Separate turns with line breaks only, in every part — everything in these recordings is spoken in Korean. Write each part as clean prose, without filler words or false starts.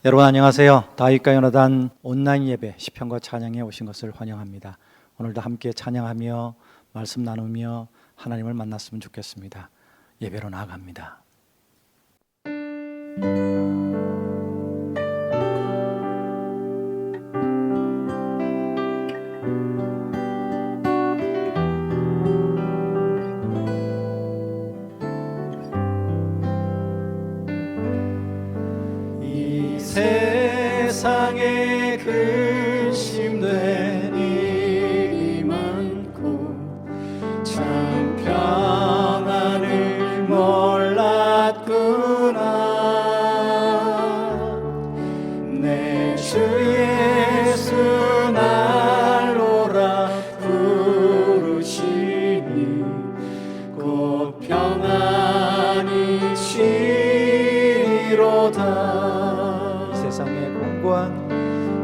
여러분 안녕하세요. 다윗과 요나단 온라인 예배 시편과 찬양에 오신 것을 환영합니다. 오늘도 함께 찬양하며 말씀 나누며 하나님을 만났으면 좋겠습니다. 예배로 나아갑니다.
세상에 근심된 일이 많고 참 평안을 몰랐구나. 내 주 예수 날 오라 부르시니 곧 평안이 쉬리로다.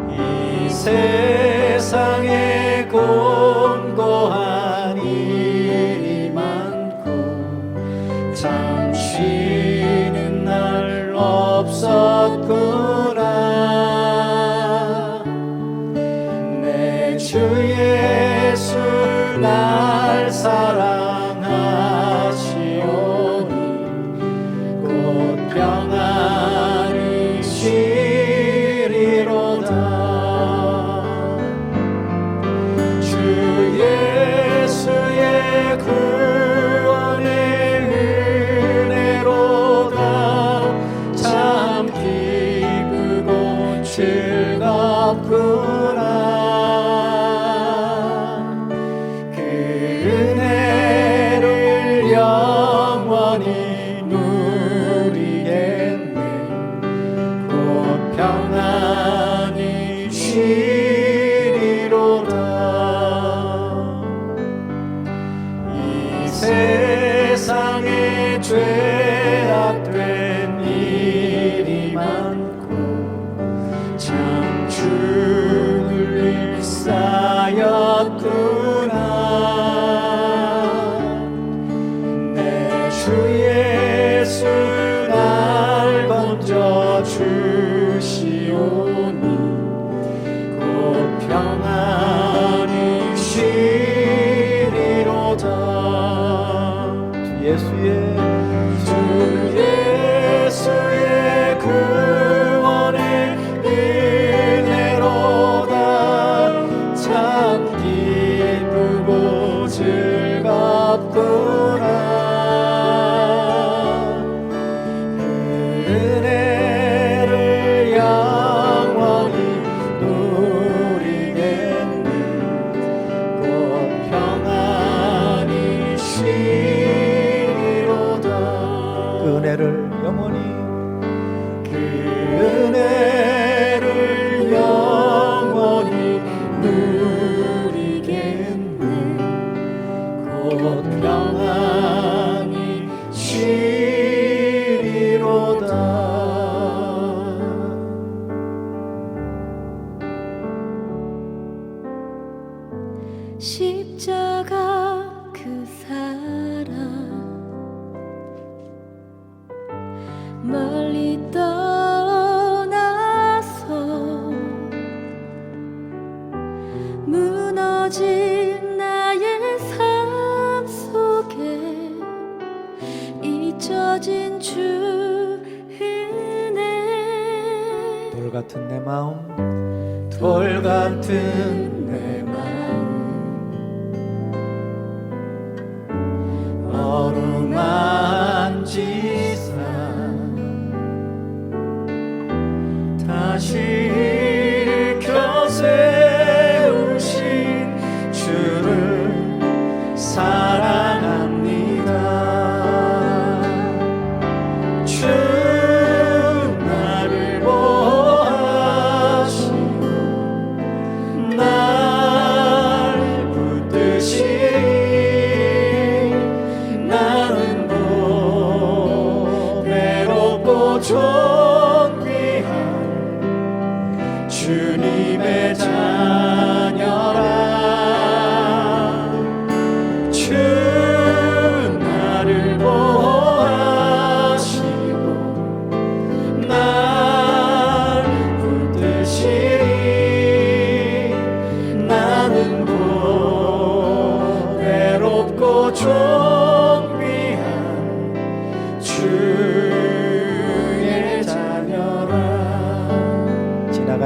이 세상에 곤고한 일이 많고 참 쉬는 날 없었구나. 내 주 예수 날 사랑하시오니 곧 평안이 쉬리로다. 주 예수의 구원의 은혜로다. 참 기쁘고 즐겁구나. 그 은혜를 영원히 누리겠네. 곧 평안이 쉬리로다. 이 세상에 죄악된 일이 많고 참 죽을 일 쌓였구나. 내 주 예수 날 건져 주시오니 곧 평안이 쉬리로다. 주 예수의 구원의 은혜로다. 참 기쁘고 즐겁구나. 그 은혜를 영원히 누리겠네. 곧 평안이 쉬리로다.
그 은혜를 영원히
그 은혜를 영원히 누리겠네. 곧 평안이 쉬리로다.
십자가 그 사랑 멀리 떠나서 무너진 나의 삶 속에 잊혀진 주 은혜.
돌 같은 내 마음
돌 같은 내 마음 어루만지사 다시 일으켜 세우신 주를 사랑합니다. 주 나를 보호하시고 날 붙드시니 나는 곧 외롭고 존귀한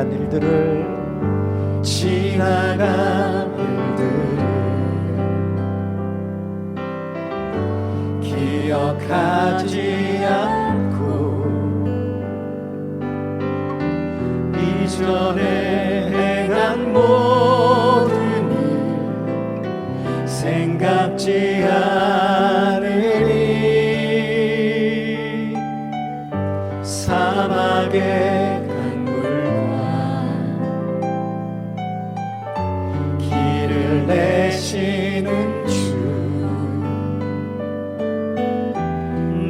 지나간 일들을
지나간 일들을 기억하지 않고 이전에 행한 모든 일 생각지 않으리. 사막의 강물과 길을 내시는 주,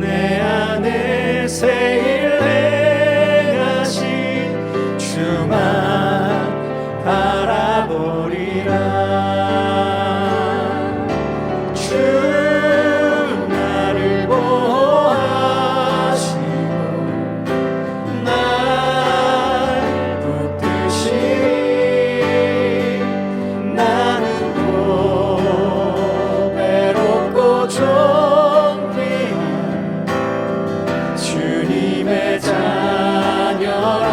내 안에 새 일 행하신 주만 바라보리라. 주 나를 보호하시고 날 붙드시리. 나는 또 외롭고 존귀한 주님의 자녀라.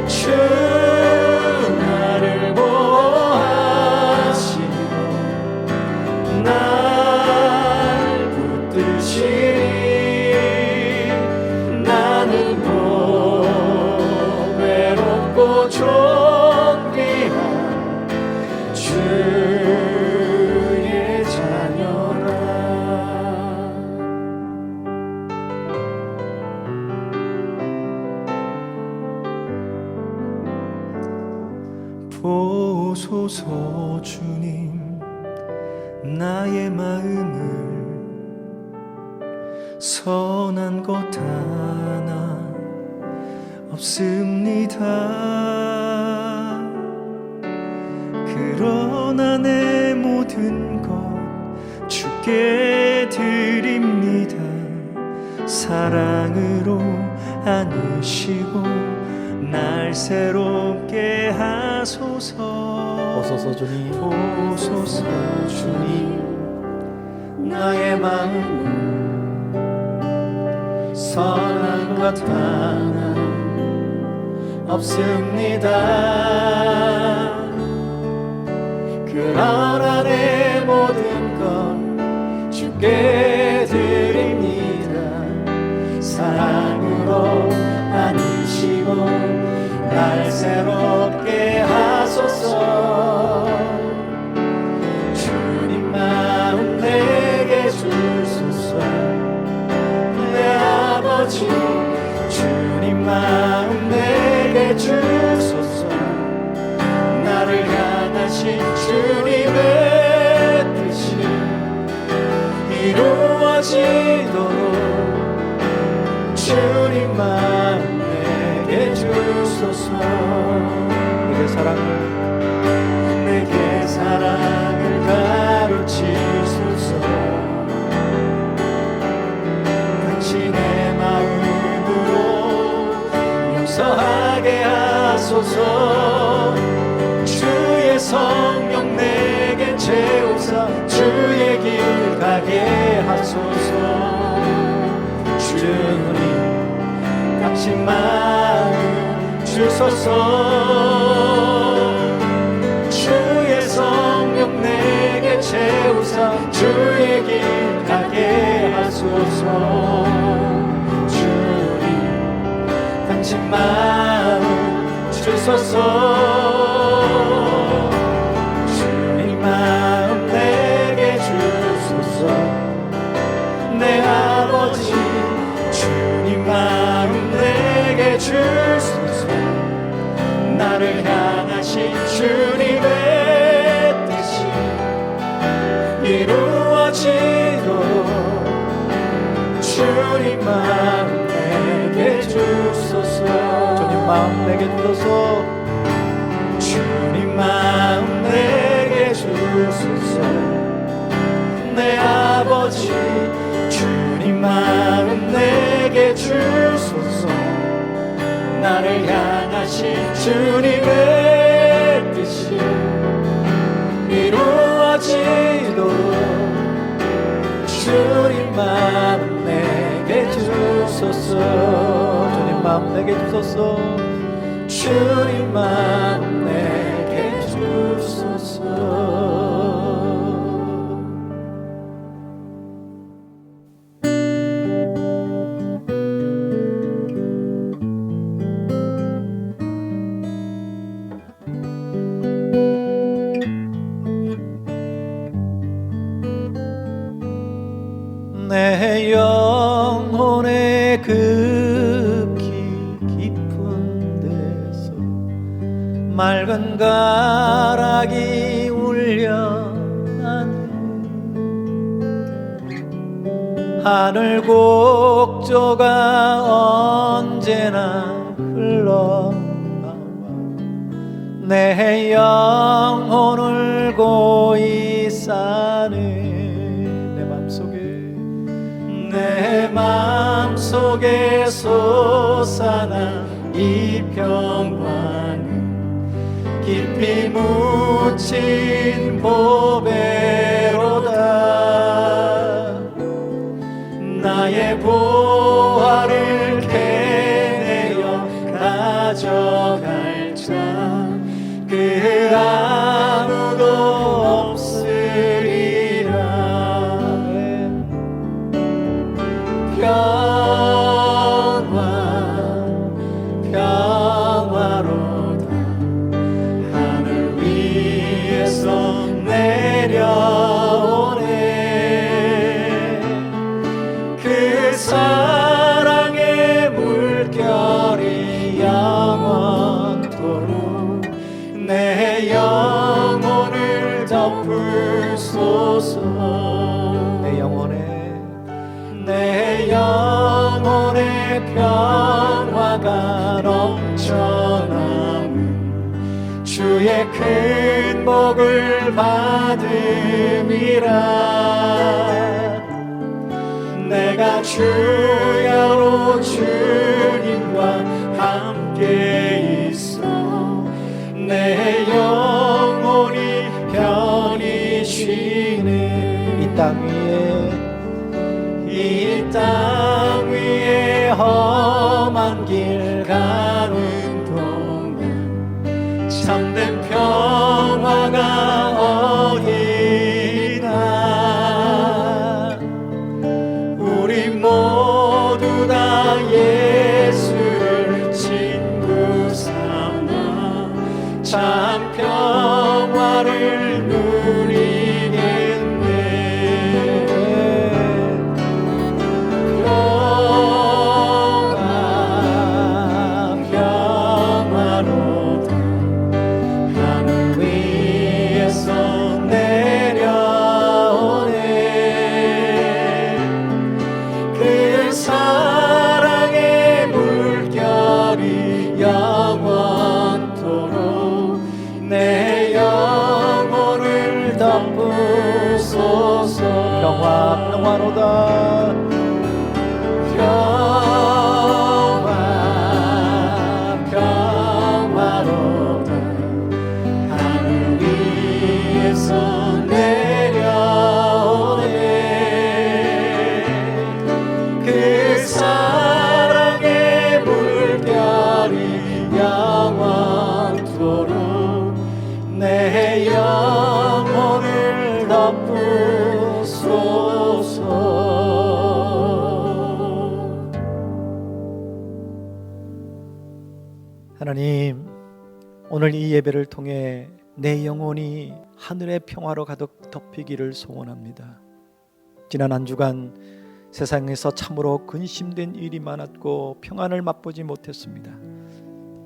주 나를 보호하시고 날 붙드시리. 나는 또 외롭고 존귀한 주의 자녀라. 보소서 주님, 나의 마음을 선한 것 하나 없습니다. 그러나 내 모든 것 주께 드립니다. 사랑으로 안으시고 날 새롭게 하소서.
보소서 주님,
보소서 주님, 나의 마음은 선한 것 하나 없습니다. 그러나 내 모든 것 주께 드립니다. 사랑으로 안으시고 날 새롭게 하소서. 주님 마음 내게 주소서. 내 아버지 주님 마음 내게 주소서. 나를 향하신 주님의 뜻이 이루어지도록 주님 마음 내게 주소서. 내게 사랑을 가르치소서. 당신의 마음으로 용서하게 하소서. 주의 성령 내게 채우사 주의 길 가게 하소서. 주님 당신 마음 주소서. 주의 성령 내게 채우사 주의 길 가게 하소서. 주님 당신 마음 주소서. 주님 마음 내게 주소서. 내 아버지 주님 마음 내게 주소서. 나를 향하신 주님의 뜻이 이루어지도록 주님 마음 내게 주소서.
주님 마음 내게 주소서.
주님 마음 내게 주소서. 내 아버지 주님 마음 내게 주소서. 나를 향하신 주님의 뜻이 이루어지도록 주님 마음 내게 주소서.
주님 마음 마음 내게 주소서.
주님 마음 내게 주소서.
내 영혼의 급기 깊은 데서 맑은 가락이 울려나네. 하늘 곡조가 언제나 흘러나와 내 영혼을 고이 싸네.
내 맘속에 솟아난 이 평화는 깊이 묻힌 보배로다. 나의 보화를 캐내어 가져갈 자 그 아무도 없으리라. 평화로다. 하늘 위에서 내려오네. 그 사랑의 물결이 영원토록 내 영혼을 덮을소서. 내 영혼의 평화가 넘쳐나는 주의 큰 복을 받음이라. 내가 주야로 주님과 함께 있어 내 영혼이 편히 쉬네.
이 땅 위에 험한 길 가는 동안
참된 평화가 어디나. 우리 모두 다 예수를 친구 삼아 참 평화를 누리겠네. 평화로다. 하늘 위에서 내려오네. 그 사랑의 물결이 영원토록 내 영혼을 덮으소서.
평화로다.
평화로다. 하늘 위에서 내려오네. 그 사랑의 물결이 영원토록 내 영혼을 덮으소서.
하나님, 오늘 이 예배를 통해 내 영혼이 하늘의 평화로 가득 덮이기를 소원합니다. 지난 한 주간 세상에서 참으로 근심된 일이 많았고 평안을 맛보지 못했습니다.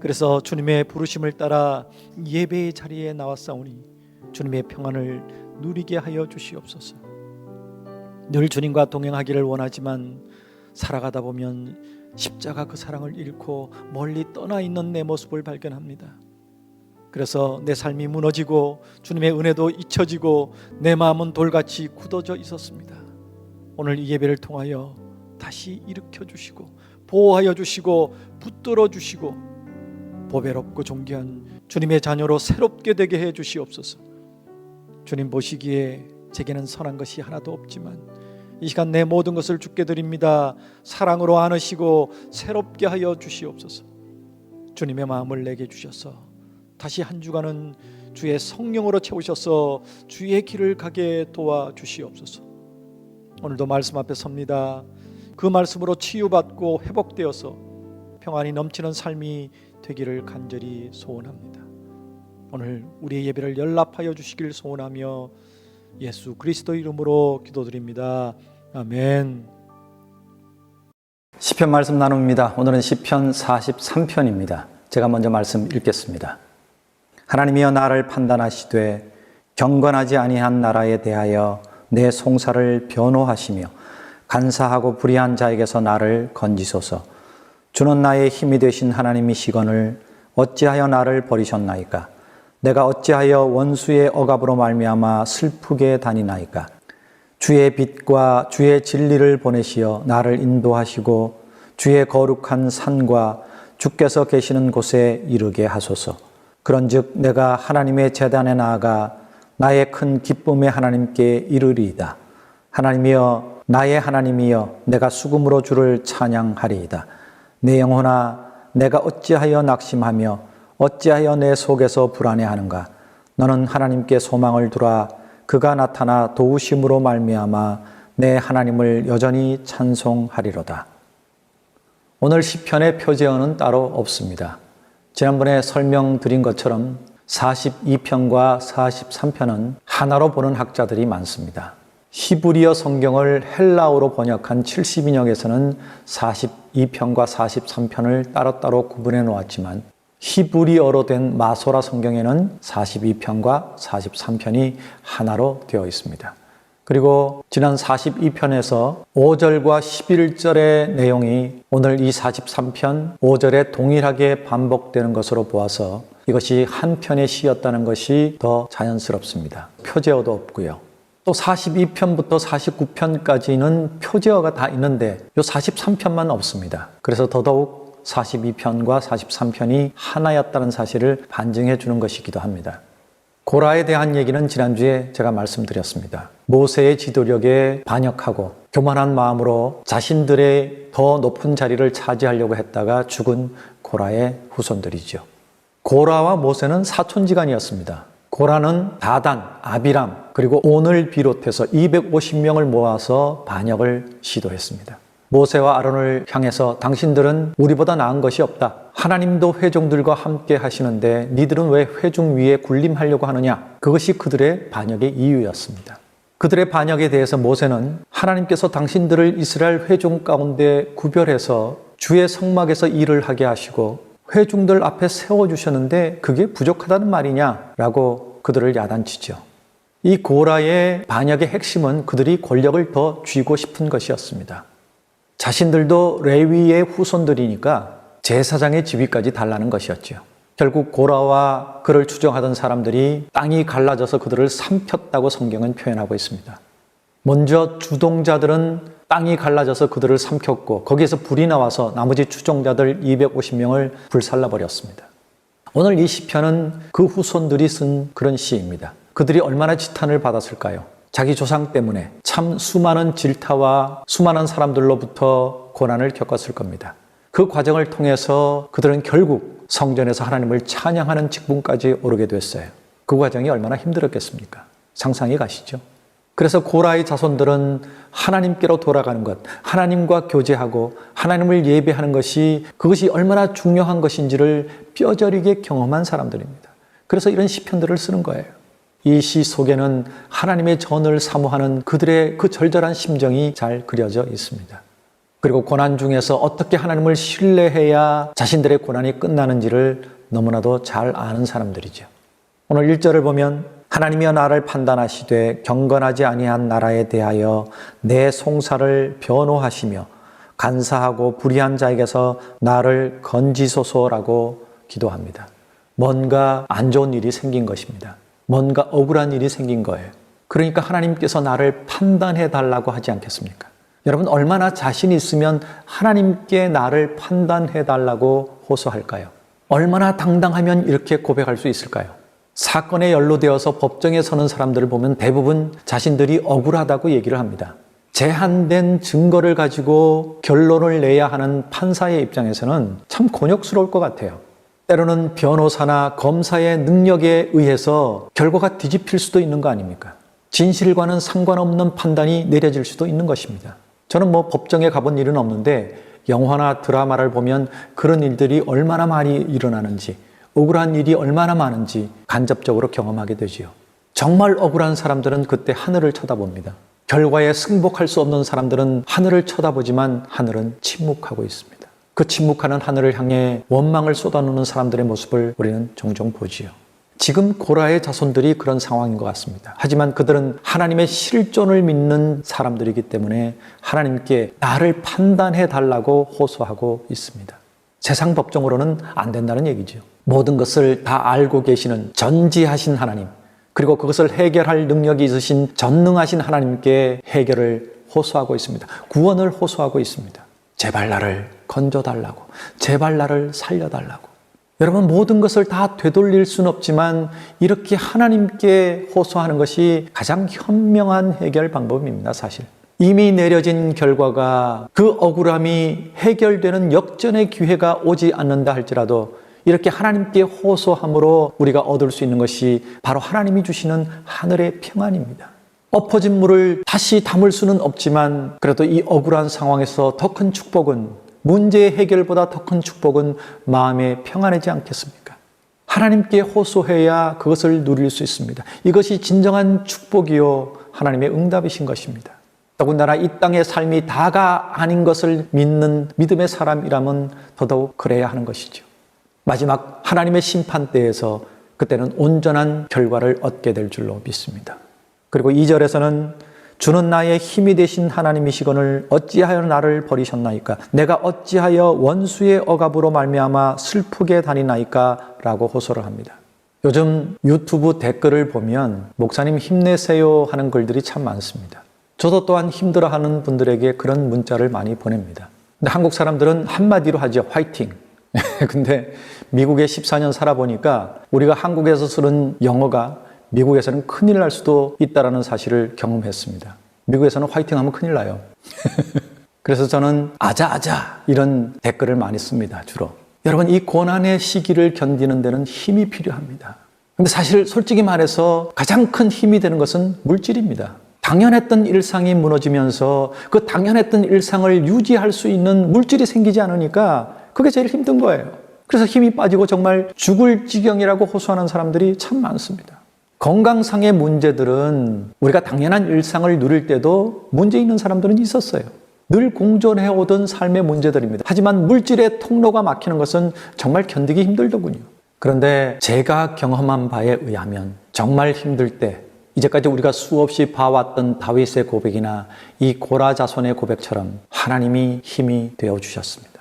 그래서 주님의 부르심을 따라 예배의 자리에 나왔사오니 주님의 평안을 누리게 하여 주시옵소서. 늘 주님과 동행하기를 원하지만 살아가다 보면 십자가 그 사랑을 잃고 멀리 떠나 있는 내 모습을 발견합니다. 그래서 내 삶이 무너지고 주님의 은혜도 잊혀지고 내 마음은 돌같이 굳어져 있었습니다. 오늘 이 예배를 통하여 다시 일으켜 주시고 보호하여 주시고 붙들어 주시고 보배롭고 존귀한 주님의 자녀로 새롭게 되게 해 주시옵소서. 주님 보시기에 제게는 선한 것이 하나도 없지만 이 시간 내 모든 것을 주께 드립니다. 사랑으로 안으시고 새롭게 하여 주시옵소서. 주님의 마음을 내게 주셔서 다시 한 주간은 주의 성령으로 채우셔서 주의 길을 가게 도와주시옵소서. 오늘도 말씀 앞에 섭니다. 그 말씀으로 치유받고 회복되어서 평안이 넘치는 삶이 되기를 간절히 소원합니다. 오늘 우리의 예배를 연락하여 주시길 소원하며 예수 그리스도 이름으로 기도드립니다. 아멘. 시편 말씀 나눕니다. 오늘은 시편 43편입니다. 제가 먼저 말씀 읽겠습니다. 하나님이여 나를 판단하시되 경건하지 아니한 나라에 대하여 내 송사를 변호하시며 간사하고 불의한 자에게서 나를 건지소서. 주는 나의 힘이 되신 하나님이시거늘 어찌하여 나를 버리셨나이까? 내가 어찌하여 원수의 억압으로 말미암아 슬프게 다니나이까? 주의 빛과 주의 진리를 보내시어 나를 인도하시고 주의 거룩한 산과 주께서 계시는 곳에 이르게 하소서. 그런즉 내가 하나님의 제단에 나아가 나의 큰 기쁨의 하나님께 이르리이다. 하나님이여 나의 하나님이여 내가 수금으로 주를 찬양하리이다. 내 영혼아 내가 어찌하여 낙심하며 어찌하여 내 속에서 불안해하는가? 너는 하나님께 소망을 두라. 그가 나타나 도우심으로 말미암아 내 하나님을 여전히 찬송하리로다. 오늘 시편의 표제어는 따로 없습니다. 지난번에 설명드린 것처럼 42편과 43편은 하나로 보는 학자들이 많습니다. 히브리어 성경을 헬라어로 번역한 70인역에서는 42편과 43편을 따로따로 구분해 놓았지만 히브리어로 된 마소라 성경에는 42편과 43편이 하나로 되어 있습니다. 그리고 지난 42편에서 5절과 11절의 내용이 오늘 이 43편 5절에 동일하게 반복되는 것으로 보아서 이것이 한 편의 시였다는 것이 더 자연스럽습니다. 표제어도 없고요. 또 42편부터 49편까지는 표제어가 다 있는데 이 43편만 없습니다. 그래서 더더욱 42편과 43편이 하나였다는 사실을 반증해 주는 것이기도 합니다. 고라에 대한 얘기는 지난주에 제가 말씀드렸습니다. 모세의 지도력에 반역하고 교만한 마음으로 자신들의 더 높은 자리를 차지하려고 했다가 죽은 고라의 후손들이죠. 고라와 모세는 사촌지간이었습니다. 고라는 다단, 아비람, 그리고 온을 비롯해서 250명을 모아서 반역을 시도했습니다. 모세와 아론을 향해서 당신들은 우리보다 나은 것이 없다. 하나님도 회종들과 함께 하시는데 니들은 왜 회중 위에 군림하려고 하느냐? 그것이 그들의 반역의 이유였습니다. 그들의 반역에 대해서 모세는 하나님께서 당신들을 이스라엘 회종 가운데 구별해서 주의 성막에서 일을 하게 하시고 회중들 앞에 세워주셨는데 그게 부족하다는 말이냐라고 그들을 야단치죠. 이 고라의 반역의 핵심은 그들이 권력을 더 쥐고 싶은 것이었습니다. 자신들도 레위의 후손들이니까 제사장의 지위까지 달라는 것이었죠. 결국 고라와 그를 추종하던 사람들이 땅이 갈라져서 그들을 삼켰다고 성경은 표현하고 있습니다. 먼저 주동자들은 땅이 갈라져서 그들을 삼켰고 거기에서 불이 나와서 나머지 추종자들 250명을 불살라버렸습니다. 오늘 이 시편은 그 후손들이 쓴 그런 시입니다. 그들이 얼마나 지탄을 받았을까요? 자기 조상 때문에 참 수많은 질타와 수많은 사람들로부터 고난을 겪었을 겁니다. 그 과정을 통해서 그들은 결국 성전에서 하나님을 찬양하는 직분까지 오르게 됐어요. 그 과정이 얼마나 힘들었겠습니까? 상상이 가시죠? 그래서 고라의 자손들은 하나님께로 돌아가는 것, 하나님과 교제하고 하나님을 예배하는 것이 그것이 얼마나 중요한 것인지를 뼈저리게 경험한 사람들입니다. 그래서 이런 시편들을 쓰는 거예요. 이 시 속에는 하나님의 전을 사모하는 그들의 그 절절한 심정이 잘 그려져 있습니다. 그리고 고난 중에서 어떻게 하나님을 신뢰해야 자신들의 고난이 끝나는지를 너무나도 잘 아는 사람들이죠. 오늘 1절을 보면 하나님이여 나를 판단하시되 경건하지 아니한 나라에 대하여 내 송사를 변호하시며 간사하고 불의한 자에게서 나를 건지소서라고 기도합니다. 뭔가 안 좋은 일이 생긴 것입니다. 뭔가 억울한 일이 생긴 거예요. 그러니까 하나님께서 나를 판단해 달라고 하지 않겠습니까? 여러분 얼마나 자신 있으면 하나님께 나를 판단해 달라고 호소할까요? 얼마나 당당하면 이렇게 고백할 수 있을까요? 사건에 연루되어서 법정에 서는 사람들을 보면 대부분 자신들이 억울하다고 얘기를 합니다. 제한된 증거를 가지고 결론을 내야 하는 판사의 입장에서는 참 곤욕스러울 것 같아요. 때로는 변호사나 검사의 능력에 의해서 결과가 뒤집힐 수도 있는 거 아닙니까? 진실과는 상관없는 판단이 내려질 수도 있는 것입니다. 저는 법정에 가본 일은 없는데 영화나 드라마를 보면 그런 일들이 얼마나 많이 일어나는지, 억울한 일이 얼마나 많은지 간접적으로 경험하게 되지요. 정말 억울한 사람들은 그때 하늘을 쳐다봅니다. 결과에 승복할 수 없는 사람들은 하늘을 쳐다보지만 하늘은 침묵하고 있습니다. 그 침묵하는 하늘을 향해 원망을 쏟아놓는 사람들의 모습을 우리는 종종 보지요. 지금 고라의 자손들이 그런 상황인 것 같습니다. 하지만 그들은 하나님의 실존을 믿는 사람들이기 때문에 하나님께 나를 판단해 달라고 호소하고 있습니다. 세상 법정으로는 안 된다는 얘기죠. 모든 것을 다 알고 계시는 전지하신 하나님, 그리고 그것을 해결할 능력이 있으신 전능하신 하나님께 해결을 호소하고 있습니다. 구원을 호소하고 있습니다. 제발 나를 건져달라고, 제발 나를 살려달라고. 여러분, 모든 것을 다 되돌릴 수는 없지만 이렇게 하나님께 호소하는 것이 가장 현명한 해결 방법입니다. 사실 이미 내려진 결과가 그 억울함이 해결되는 역전의 기회가 오지 않는다 할지라도 이렇게 하나님께 호소함으로 우리가 얻을 수 있는 것이 바로 하나님이 주시는 하늘의 평안입니다. 엎어진 물을 다시 담을 수는 없지만 그래도 이 억울한 상황에서 더 큰 축복은, 문제의 해결보다 더 큰 축복은 마음의 평안이지 않겠습니까? 하나님께 호소해야 그것을 누릴 수 있습니다. 이것이 진정한 축복이요 하나님의 응답이신 것입니다. 더군다나 이 땅의 삶이 다가 아닌 것을 믿는 믿음의 사람이라면 더더욱 그래야 하는 것이죠. 마지막 하나님의 심판대에서 그때는 온전한 결과를 얻게 될 줄로 믿습니다. 그리고 2절에서는 주는 나의 힘이 되신 하나님이시거늘 어찌하여 나를 버리셨나이까? 내가 어찌하여 원수의 억압으로 말미암아 슬프게 다니나이까? 라고 호소를 합니다. 요즘 유튜브 댓글을 보면 목사님 힘내세요 하는 글들이 참 많습니다. 저도 또한 힘들어하는 분들에게 그런 문자를 많이 보냅니다. 근데 한국 사람들은 한마디로 하죠. 화이팅! 근데 미국에 14년 살아보니까 우리가 한국에서 쓰는 영어가 미국에서는 큰일 날 수도 있다는 사실을 경험했습니다. 미국에서는 화이팅 하면 큰일 나요. 그래서 저는 아자아자 이런 댓글을 많이 씁니다. 주로. 여러분, 이 고난의 시기를 견디는 데는 힘이 필요합니다. 근데 사실 솔직히 말해서 가장 큰 힘이 되는 것은 물질입니다. 당연했던 일상이 무너지면서 그 당연했던 일상을 유지할 수 있는 물질이 생기지 않으니까 그게 제일 힘든 거예요. 그래서 힘이 빠지고 정말 죽을 지경이라고 호소하는 사람들이 참 많습니다. 건강상의 문제들은 우리가 당연한 일상을 누릴 때도 문제 있는 사람들은 있었어요. 늘 공존해오던 삶의 문제들입니다. 하지만 물질의 통로가 막히는 것은 정말 견디기 힘들더군요. 그런데 제가 경험한 바에 의하면 정말 힘들 때 이제까지 우리가 수없이 봐왔던 다윗의 고백이나 이 고라 자손의 고백처럼 하나님이 힘이 되어주셨습니다.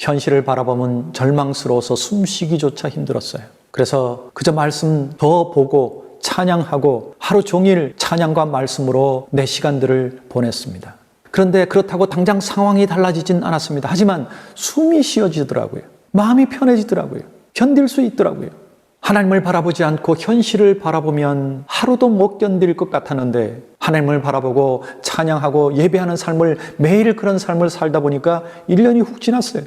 현실을 바라보면 절망스러워서 숨쉬기조차 힘들었어요. 그래서 그저 말씀 더 보고 찬양하고 하루 종일 찬양과 말씀으로 내 시간들을 보냈습니다. 그런데 그렇다고 당장 상황이 달라지진 않았습니다. 하지만 숨이 쉬어지더라고요. 마음이 편해지더라고요. 견딜 수 있더라고요. 하나님을 바라보지 않고 현실을 바라보면 하루도 못 견딜 것 같았는데 하나님을 바라보고 찬양하고 예배하는 삶을 매일 그런 삶을 살다 보니까 1년이 훅 지났어요.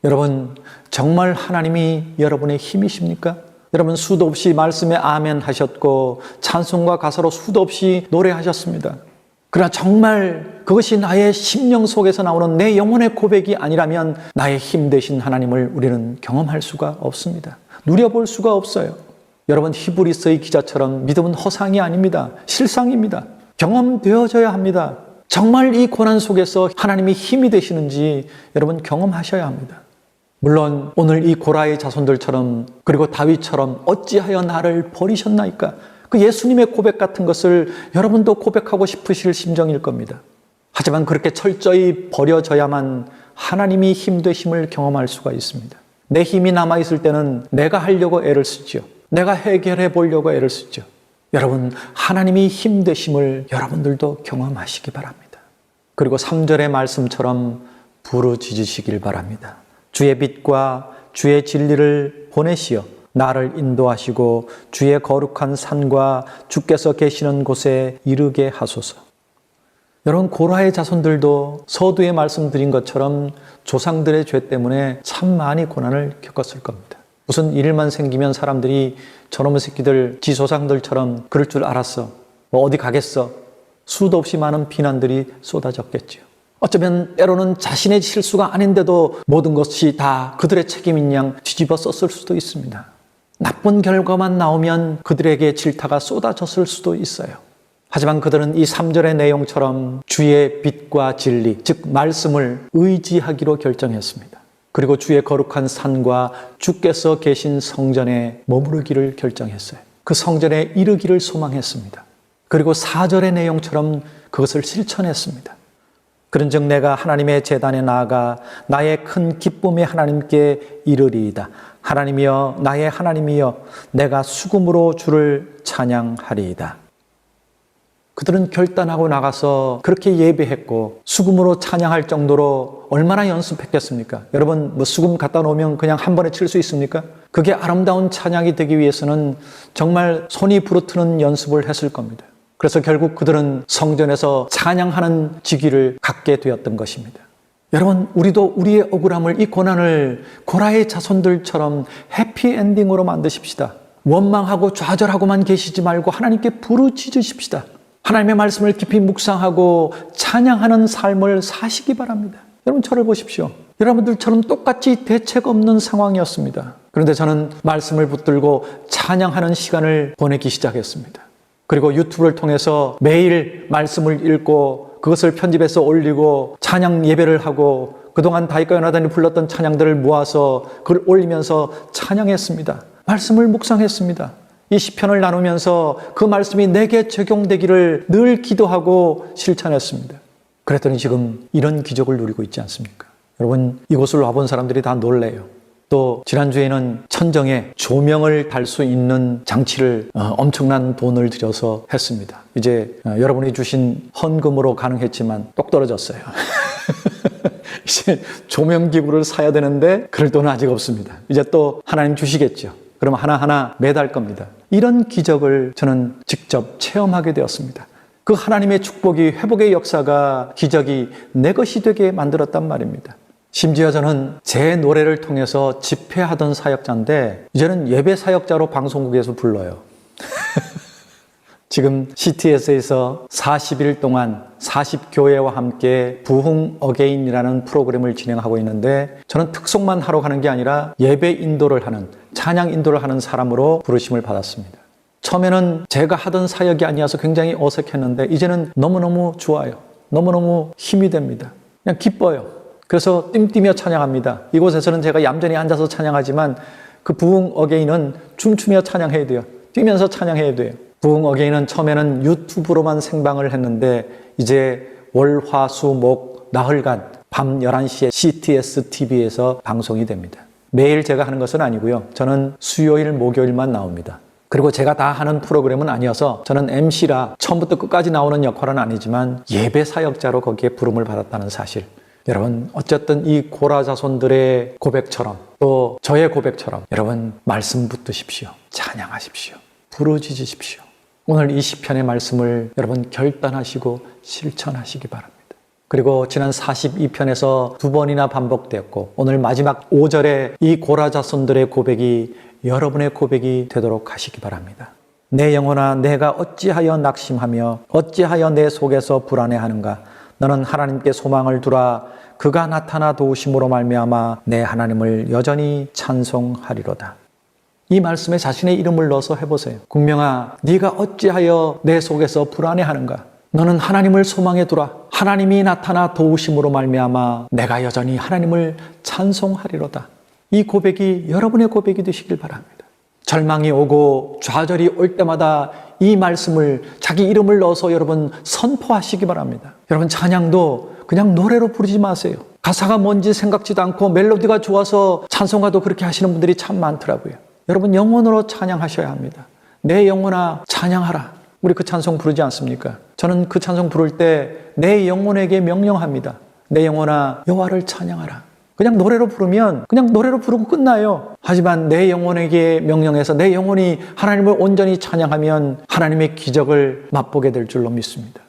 여러분, 정말 하나님이 여러분의 힘이십니까? 여러분, 수도 없이 말씀에 아멘 하셨고 찬송과 가사로 수도 없이 노래하셨습니다. 그러나 정말 그것이 나의 심령 속에서 나오는 내 영혼의 고백이 아니라면 나의 힘 되신 하나님을 우리는 경험할 수가 없습니다. 누려볼 수가 없어요. 여러분, 히브리서의 기자처럼 믿음은 허상이 아닙니다. 실상입니다. 경험되어져야 합니다. 정말 이 고난 속에서 하나님이 힘이 되시는지 여러분 경험하셔야 합니다. 물론 오늘 이 고라의 자손들처럼 그리고 다윗처럼 어찌하여 나를 버리셨나이까? 그 예수님의 고백 같은 것을 여러분도 고백하고 싶으실 심정일 겁니다. 하지만 그렇게 철저히 버려져야만 하나님이 힘 되심을 경험할 수가 있습니다. 내 힘이 남아있을 때는 내가 하려고 애를 쓰죠. 내가 해결해 보려고 애를 쓰죠. 여러분, 하나님이 힘 되심을 여러분들도 경험하시기 바랍니다. 그리고 3절의 말씀처럼 부르짖으시길 바랍니다. 주의 빛과 주의 진리를 보내시어 나를 인도하시고 주의 거룩한 산과 주께서 계시는 곳에 이르게 하소서. 여러분, 고라의 자손들도 서두에 말씀드린 것처럼 조상들의 죄 때문에 참 많이 고난을 겪었을 겁니다. 무슨 일만 생기면 사람들이 저놈의 새끼들, 지 조상들처럼 그럴 줄 알았어, 뭐 어디 가겠어, 수도 없이 많은 비난들이 쏟아졌겠죠. 어쩌면 때로는 자신의 실수가 아닌데도 모든 것이 다 그들의 책임인 양 뒤집어 썼을 수도 있습니다. 나쁜 결과만 나오면 그들에게 질타가 쏟아졌을 수도 있어요. 하지만 그들은 이 3절의 내용처럼 주의 빛과 진리, 즉 말씀을 의지하기로 결정했습니다. 그리고 주의 거룩한 산과 주께서 계신 성전에 머무르기를 결정했어요. 그 성전에 이르기를 소망했습니다. 그리고 4절의 내용처럼 그것을 실천했습니다. 그런즉 내가 하나님의 제단에 나아가 나의 큰 기쁨의 하나님께 이르리이다. 하나님이여, 나의 하나님이여, 내가 수금으로 주를 찬양하리이다. 그들은 결단하고 나가서 그렇게 예배했고 수금으로 찬양할 정도로 얼마나 연습했겠습니까? 여러분, 뭐 수금 갖다 놓으면 그냥 한 번에 칠 수 있습니까? 그게 아름다운 찬양이 되기 위해서는 정말 손이 부르트는 연습을 했을 겁니다. 그래서 결국 그들은 성전에서 찬양하는 직위를 갖게 되었던 것입니다. 여러분, 우리도 우리의 억울함을, 이 고난을 고라의 자손들처럼 해피엔딩으로 만드십시다. 원망하고 좌절하고만 계시지 말고 하나님께 부르짖으십시다. 하나님의 말씀을 깊이 묵상하고 찬양하는 삶을 사시기 바랍니다. 여러분, 저를 보십시오. 여러분들처럼 똑같이 대책 없는 상황이었습니다. 그런데 저는 말씀을 붙들고 찬양하는 시간을 보내기 시작했습니다. 그리고 유튜브를 통해서 매일 말씀을 읽고 그것을 편집해서 올리고 찬양 예배를 하고 그동안 다윗과 요나단이 불렀던 찬양들을 모아서 그걸 올리면서 찬양했습니다. 말씀을 묵상했습니다. 이 시편을 나누면서 그 말씀이 내게 적용되기를 늘 기도하고 실천했습니다. 그랬더니 지금 이런 기적을 누리고 있지 않습니까? 여러분, 이곳을 와본 사람들이 다 놀래요. 또 지난주에는 천정에 조명을 달 수 있는 장치를 엄청난 돈을 들여서 했습니다. 이제 여러분이 주신 헌금으로 가능했지만 똑 떨어졌어요. 이제 조명기구를 사야 되는데 그럴 돈은 아직 없습니다. 이제 또 하나님 주시겠죠. 그럼 하나하나 매달 겁니다. 이런 기적을 저는 직접 체험하게 되었습니다. 그 하나님의 축복이, 회복의 역사가, 기적이 내 것이 되게 만들었단 말입니다. 심지어 저는 제 노래를 통해서 집회하던 사역자인데 이제는 예배 사역자로 방송국에서 불러요. 지금 CTS에서 40일 동안 40교회와 함께 부흥 어게인이라는 프로그램을 진행하고 있는데 저는 특송만 하러 가는 게 아니라 예배 인도를 하는, 찬양 인도를 하는 사람으로 부르심을 받았습니다. 처음에는 제가 하던 사역이 아니어서 굉장히 어색했는데 이제는 너무너무 좋아요. 너무너무 힘이 됩니다. 그냥 기뻐요. 그래서 띵뛰며 찬양합니다. 이곳에서는 제가 얌전히 앉아서 찬양하지만 그 부흥 어게인은 춤추며 찬양해야 돼요. 뛰면서 찬양해야 돼요. 부흥 어게인은 처음에는 유튜브로만 생방을 했는데 이제 월, 화, 수, 목, 나흘간 밤 11시에 CTS TV에서 방송이 됩니다. 매일 제가 하는 것은 아니고요. 저는 수요일, 목요일만 나옵니다. 그리고 제가 다 하는 프로그램은 아니어서 저는 MC라 처음부터 끝까지 나오는 역할은 아니지만 예배 사역자로 거기에 부름을 받았다는 사실. 여러분, 어쨌든 이 고라 자손들의 고백처럼 또 저의 고백처럼 여러분 말씀 붙드십시오. 찬양하십시오. 부르짖으십시오. 오늘 이 시편의 말씀을 여러분 결단하시고 실천하시기 바랍니다. 그리고 지난 42편에서 2번이나 반복되었고 오늘 마지막 5절에 이 고라 자손들의 고백이 여러분의 고백이 되도록 하시기 바랍니다. 내 영혼아, 내가 어찌하여 낙심하며 어찌하여 내 속에서 불안해하는가? 너는 하나님께 소망을 두라. 그가 나타나 도우심으로 말미암아 내 하나님을 여전히 찬송하리로다. 이 말씀에 자신의 이름을 넣어서 해보세요. 국명아, 네가 어찌하여 내 속에서 불안해하는가? 너는 하나님을 소망해 두라. 하나님이 나타나 도우심으로 말미암아 내가 여전히 하나님을 찬송하리로다. 이 고백이 여러분의 고백이 되시길 바랍니다. 절망이 오고 좌절이 올 때마다 이 말씀을, 자기 이름을 넣어서 여러분 선포하시기 바랍니다. 여러분, 찬양도 그냥 노래로 부르지 마세요. 가사가 뭔지 생각지도 않고 멜로디가 좋아서 찬송가도 그렇게 하시는 분들이 참 많더라고요. 여러분, 영혼으로 찬양하셔야 합니다. 내 영혼아 찬양하라. 우리 그 찬송 부르지 않습니까? 저는 그 찬송 부를 때 내 영혼에게 명령합니다. 내 영혼아 여호와를 찬양하라. 그냥 노래로 부르면 그냥 노래로 부르고 끝나요. 하지만 내 영혼에게 명령해서 내 영혼이 하나님을 온전히 찬양하면 하나님의 기적을 맛보게 될 줄로 믿습니다.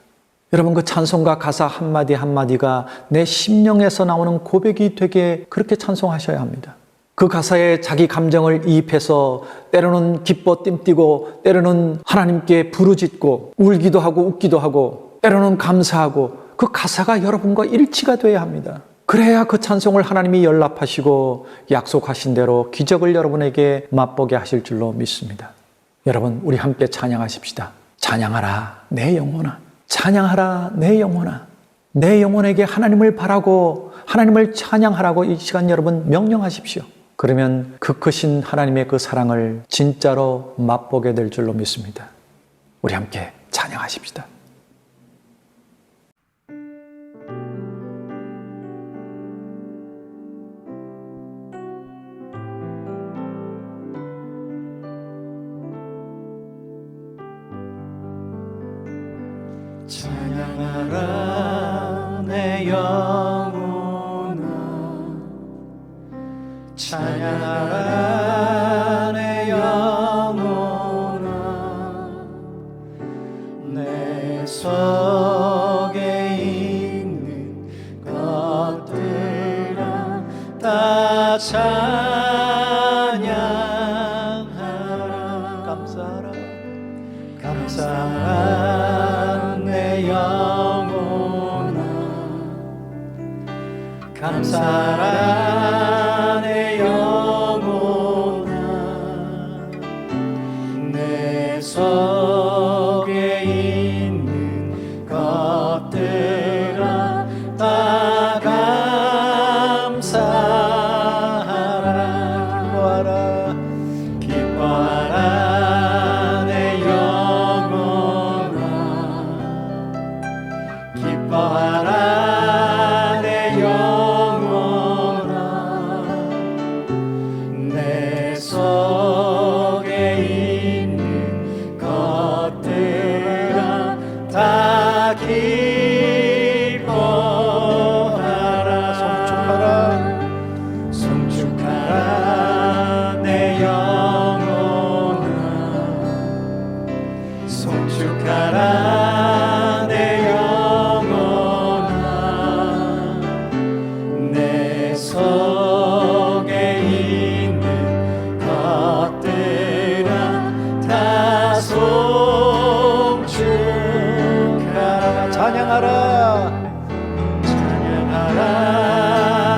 여러분, 그 찬송가 가사 한마디 한마디가 내 심령에서 나오는 고백이 되게 그렇게 찬송하셔야 합니다. 그 가사에 자기 감정을 이입해서 때로는 기뻐 뜀뛰고 때로는 하나님께 부르짖고 울기도 하고 웃기도 하고 때로는 감사하고 그 가사가 여러분과 일치가 돼야 합니다. 그래야 그 찬송을 하나님이 연락하시고 약속하신 대로 기적을 여러분에게 맛보게 하실 줄로 믿습니다. 여러분, 우리 함께 찬양하십시다. 찬양하라 내 영혼아, 찬양하라 내 영혼아. 내 영혼에게 하나님을 바라고 하나님을 찬양하라고 이 시간 여러분 명령하십시오. 그러면 그 크신 하나님의 그 사랑을 진짜로 맛보게 될 줄로 믿습니다. 우리 함께 찬양하십시다.
찬양하라 내 영혼아, 찬양하라 내 영혼아. 내 속에 있는 것들아 다 찬양하라. 감사하라 감사하라 내 영혼아, 감사하라 내 영혼아. 내 속에 있는 것들아 다 감사하라. 기뻐하라 내 영혼아, 기뻐하라 내 영혼아. 내 속에 있는 것들아 다 기뻐하라. 송축하라 내 영혼아, 송축하라 내 영혼아. 내 속에 있는 것들아 다 송축하라. 찬양하라 찬양하라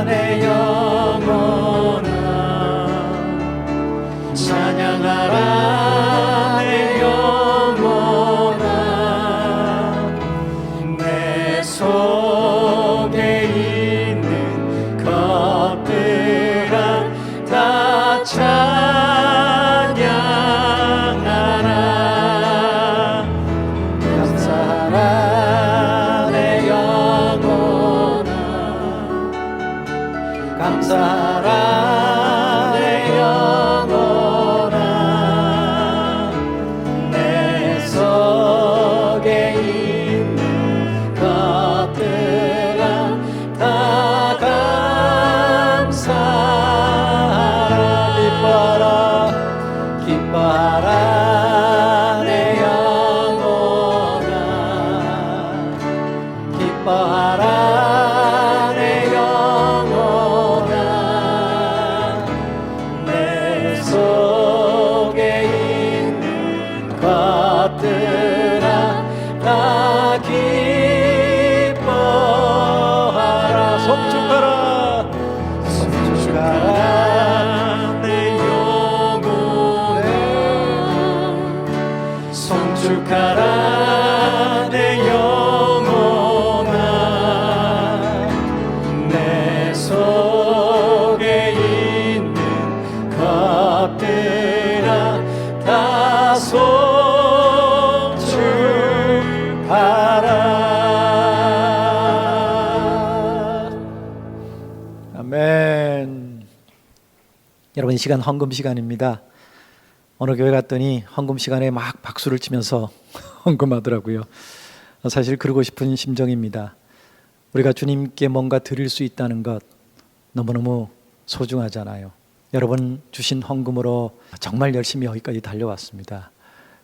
내 영혼아, 찬양하라 내 영혼아. 내 속에 있는 것들아 다 찬양하라. 감사하라 내 영혼아, 감사하라 내 영혼아. 내 속에 있는 것들아 다 감사하라. 기뻐하라 기뻐하라 내 영혼아, 기뻐하라 내 영혼아. 내 속에 있는 것들아 다 기뻐하라. 송축하라 송축하라 내 영혼아, 송축하라 내 영혼아. 내 속에 있는 것들아 다 송축하라.
아멘. 여러분, 이 시간 헌금 시간입니다. 어느 교회 갔더니 헌금 시간에 막 박수를 치면서 헌금하더라고요. 사실 그러고 싶은 심정입니다. 우리가 주님께 뭔가 드릴 수 있다는 것 너무너무 소중하잖아요. 여러분 주신 헌금으로 정말 열심히 여기까지 달려왔습니다.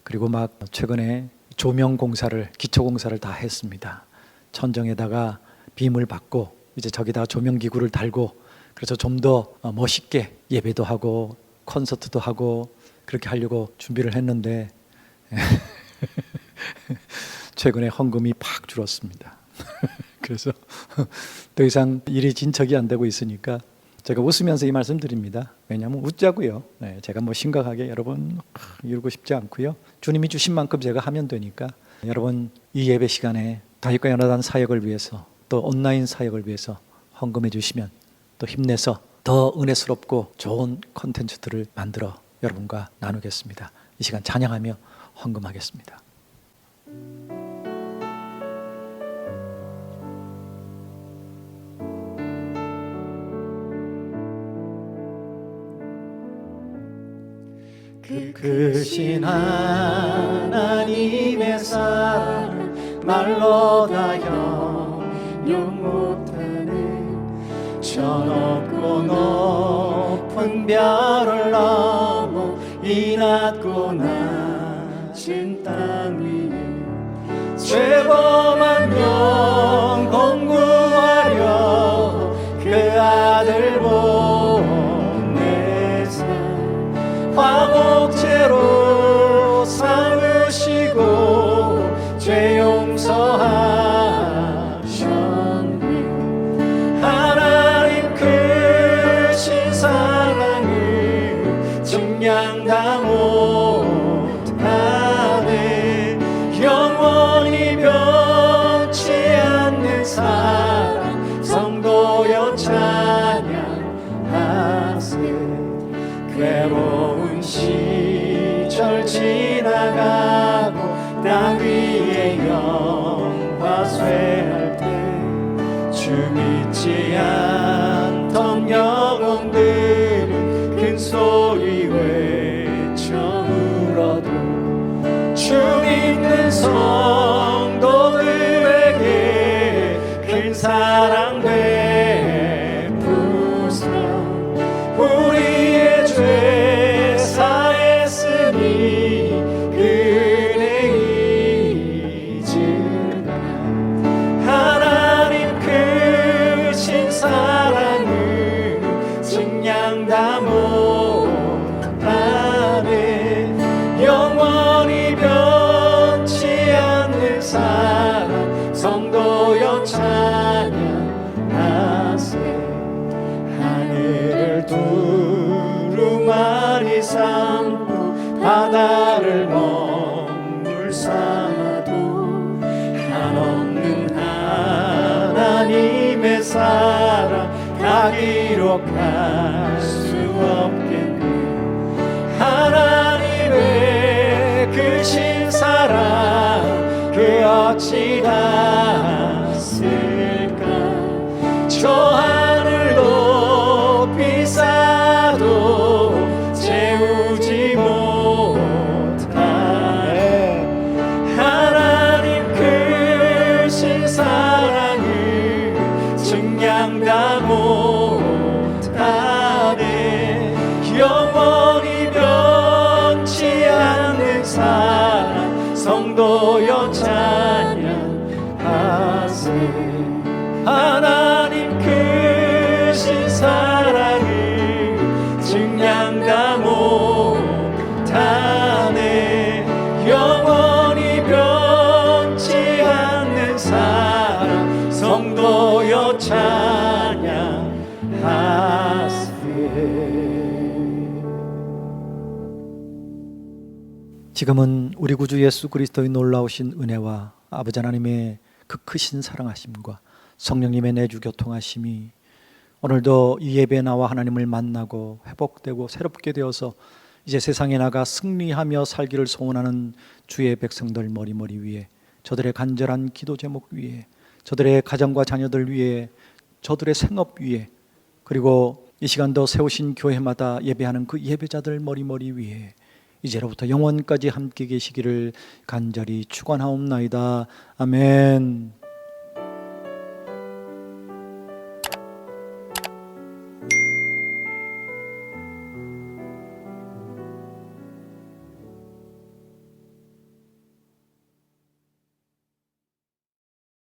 그리고 막 최근에 조명 공사를, 기초 공사를 다 했습니다. 천정에다가 빔을 받고 이제 저기다가 조명 기구를 달고, 그래서 좀 더 멋있게 예배도 하고 콘서트도 하고 그렇게 하려고 준비를 했는데 최근에 헌금이 팍 줄었습니다. 그래서 더 이상 일이 진척이 안 되고 있으니까 제가 웃으면서 이 말씀 드립니다. 왜냐하면 웃자고요. 제가 뭐 심각하게 여러분 이루고 싶지 않고요. 주님이 주신 만큼 제가 하면 되니까 여러분 이 예배 시간에 다윗과 연합단 사역을 위해서 또 온라인 사역을 위해서 헌금해 주시면 또 힘내서 더 은혜스럽고 좋은 콘텐츠들을 만들어 여러분과 나누겠습니다. 이 시간 찬양하며 헌금하겠습니다.
크신 하나님의 사랑 말로 다 형용 못하는 저 높고 높은 별을 넘어 이 낮고 낮은 땅 위에 죄범한 영혼 구하려 그 아들 보내사 화목제로 삼으시고 죄 용서하셨네. 하나님 크신 사랑을 증량 다 못하네. 영원히 변치 않는 사랑 성도여 찬양하세. 괴로운 시절 지나가고 땅 위에 영화 쇠할 때 주 믿지 않던 영혼들은 큰 소리 외쳐 울어도 주 믿는 성도들에게 큰 사랑 베푸사 우리의 죄 사했으니 그네 잊으라. 하나님 크신 사랑을 증량 다 못하네. 영원히 변치 않는 사랑 성도여 찬양하세. 하늘을 두루마리 삼고 바다를 먹물 삼아도 한없는 하나님의 사랑 다 기록할 수 없겠네. 하나님의 크신 사랑 그 어찌 닿았을까. 저 하늘 높이 쌓아도 채우지 못하네. 하나님 크신 사랑을 증량 다 못하네. 영원히 변치 않는 사랑 성도여 찬양하세. 하나님 크신 사랑을 증량 다 못하네. 영원히 변치 않는 사랑 성도여 찬양하세.
지금은 우리 구주 예수 그리스도의 놀라우신 은혜와 아버지 하나님의 그 크신 사랑하심과 성령님의 내주 교통하심이 오늘도 이 예배에 나와 하나님을 만나고 회복되고 새롭게 되어서 이제 세상에 나가 승리하며 살기를 소원하는 주의 백성들 머리머리 위에, 저들의 간절한 기도 제목 위에, 저들의 가정과 자녀들 위에, 저들의 생업 위에, 그리고 이 시간도 세우신 교회마다 예배하는 그 예배자들 머리머리 위에 이제로부터 영원까지 함께 계시기를 간절히 축원하옵나이다. 아멘.